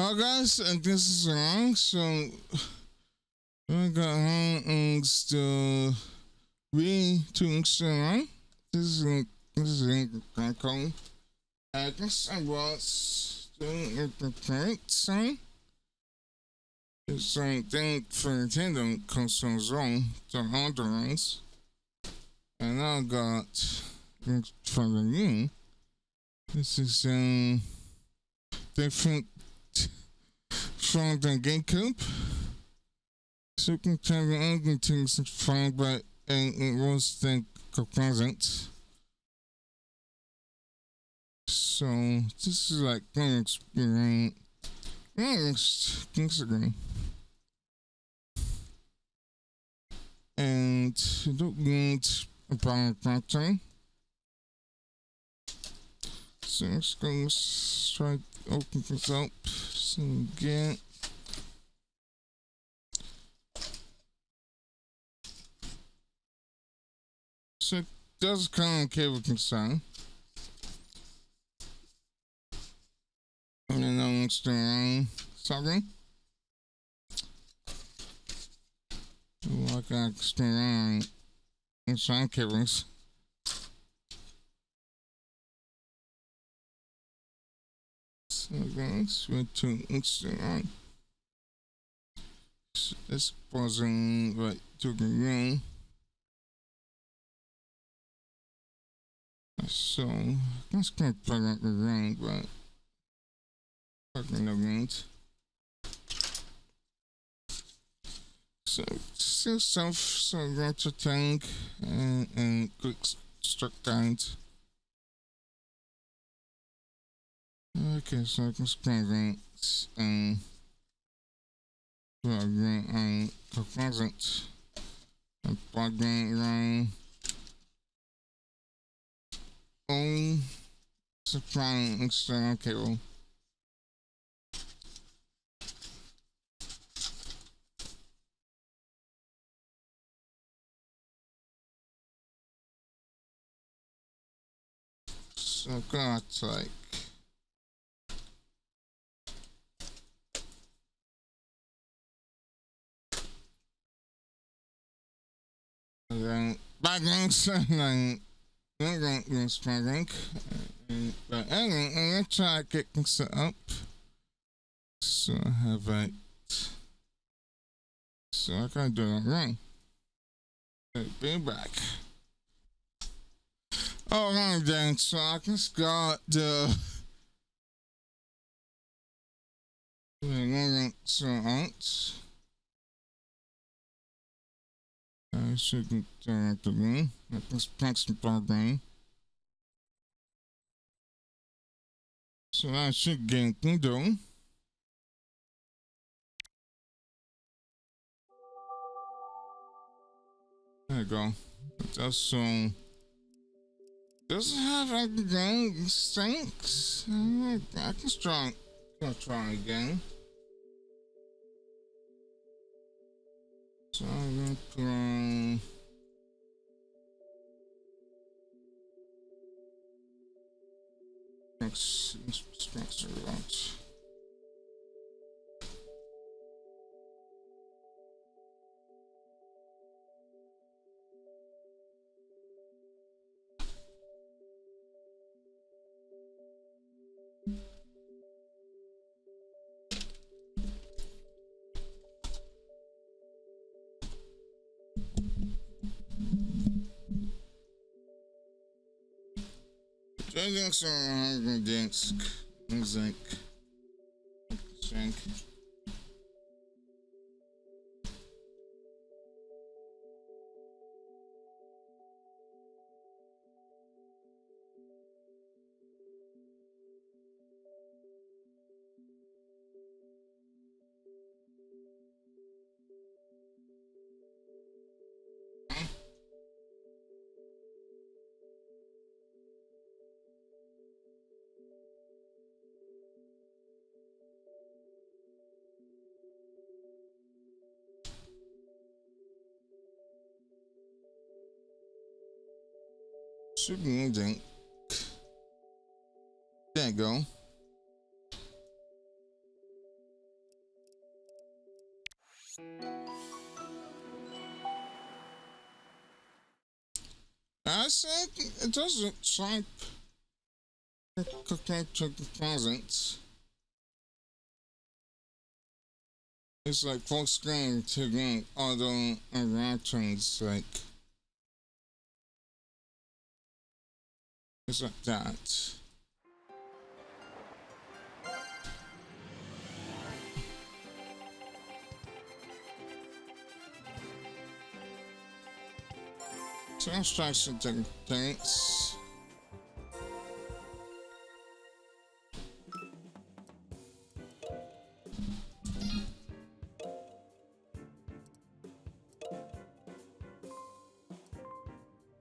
Guys, and this is wrong. So I got home still doing wrong. This is in Kaico. I guess I was doing the point song. Something for Nintendo consoles wrong, the other ones. And I got for the new. This is different from the GameCube. So you can tell the other things fine, but it was the present. So this is like one experience. Instagram. And you don't need a power pattern. So let's go try to open this up. So again. So it does come with cable concern. And then I'm still sorry. Like extra inside cables. So guys, we're to Instagram. So this wasn't right to the room. So that's gonna plug out the room, but fucking no round. So still self tank and quick struck down. Okay, so I can spend composite and plugging around only supplying external cable. So I've got like backlinks and then backlinks, but anyway, I'm gonna try to get things set up. So I have it. So I gotta do that wrong. Be back. Alright then, so I just got the so out. I shouldn't have to me. I just press the program. So I should get Kindle. There you go. It does so. Doesn't have anything stinks. I can try again. So I'm gonna put on structure launch. Dragons are against music. Shank. Should be anything. There you go. said it doesn't type present. It's like full screen to get other interactions, like it's like that. So instruction dictates.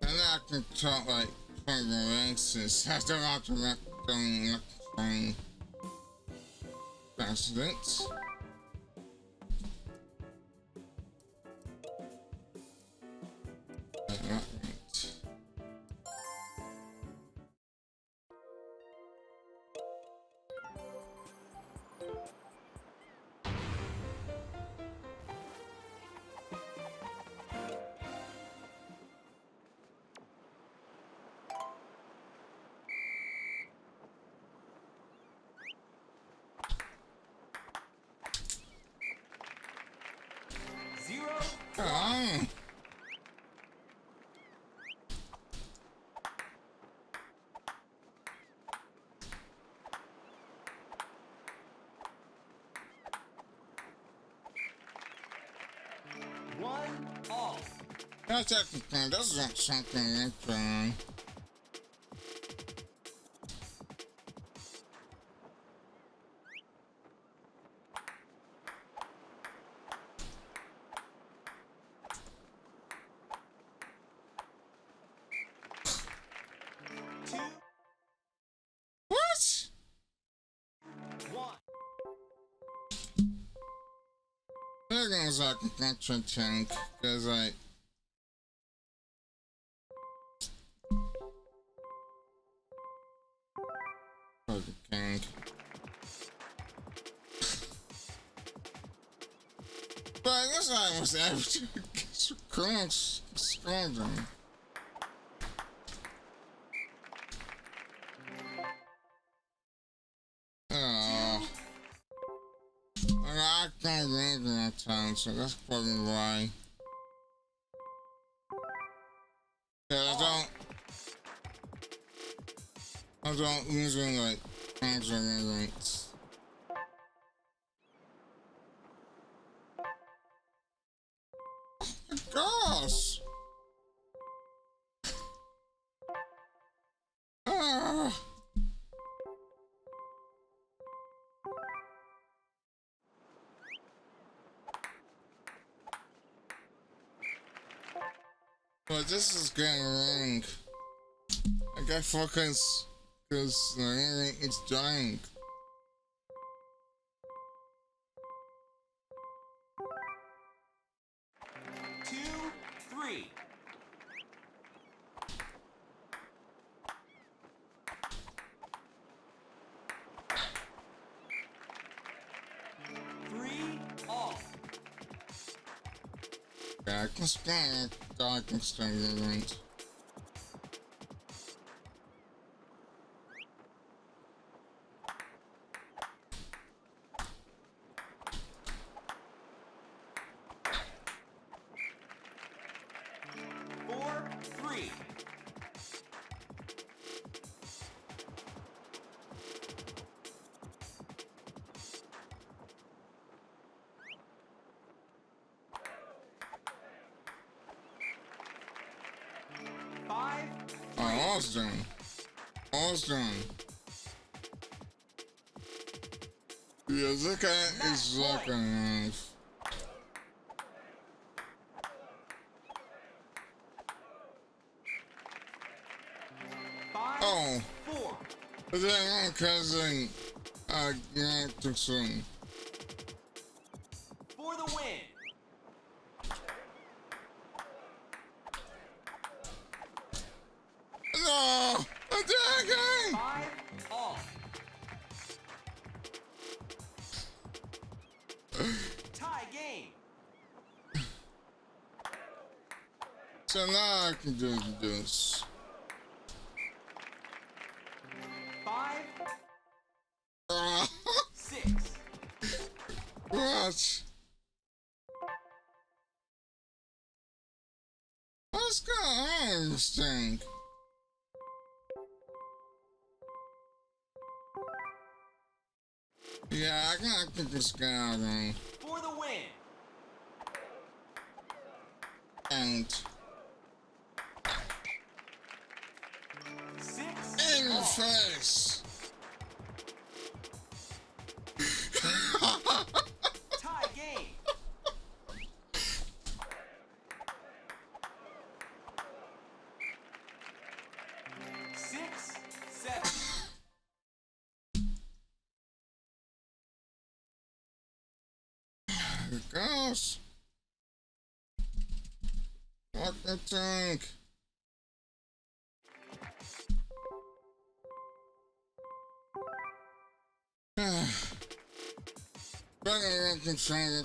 And I can talk like preferences. I don't have to make them from precedents. Oh. One off. Yeah, technically, this isn't something like what? One. There goes like a contra tank, because like king. But I guess I was able to scroll them. Oh. I can't read that time, so that's probably why. Yeah, I don't usually like concentrate. Gosh! Ah! But this is getting wrong. I gotta focus because it's dying. Two, three. Three off. Yeah, I can stand it. I can stand it right. Four, three. Five, Oh, all's done. All's done. Yeah, look at it's looking nice. five, Oh, four. but then my cousin, got to sing. For the win. No! Attacking! Five off. Tie game. So now I can do this. that. What's going on with this thing? Yeah, I gotta get this guy out of there. For the win. And 6 in the all. face. Tie game. Six, 7. Here it goes. What the tank? Better than control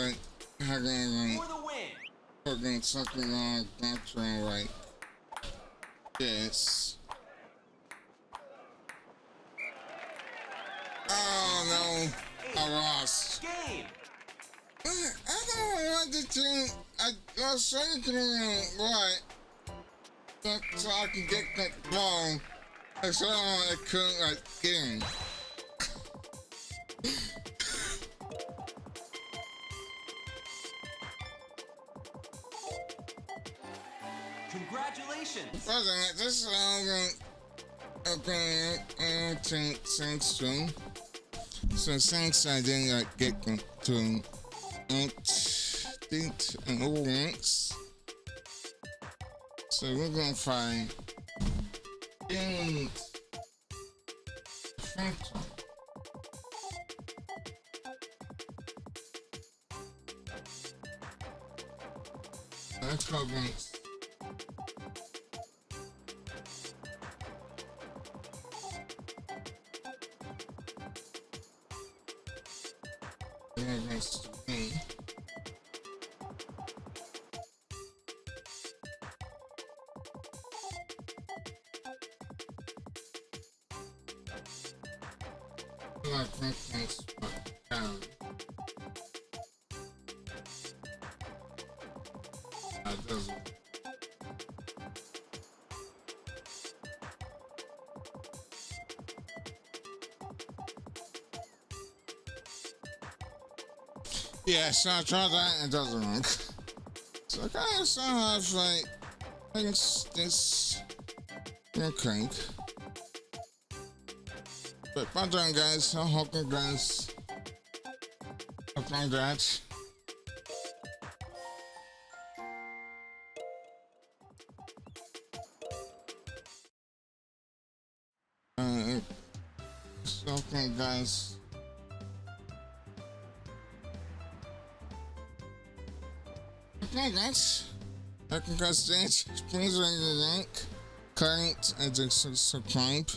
like having For the win. fucking something like that like this. Oh no, I lost. Game. I don't know what to do. I was trying to do what? So I can get that ball. I saw I couldn't like get in. Congratulations. Wasn't this is okay, thanks to. So since I didn't like get to date and all ranks, so we're gonna find in factor. Let's go ranks. Yeah, so I tried that and it doesn't work. So I kind of still have like this cake. But well done guys, I hope you guys have like that. It's okay guys. Okay guys, I can guys dance, please rate the link, comment and subscribe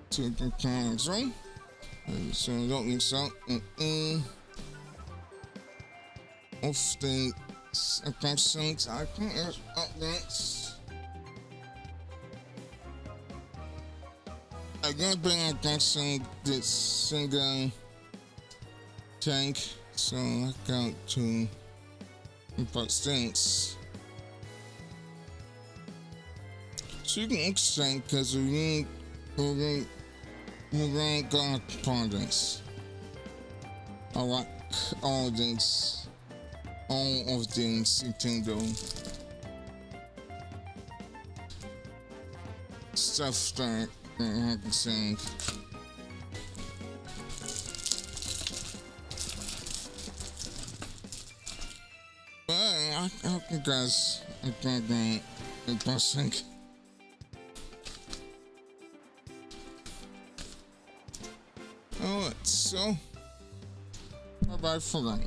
to the channel. So don't miss out of the questions I can updates. I'm gonna bring attention this single tank, so I got to but things. So you can explain because we're gonna apologize. I like all of these Nintendo stuff that I can say. But I hope you guys enjoyed the interesting. Alright, so bye bye for now.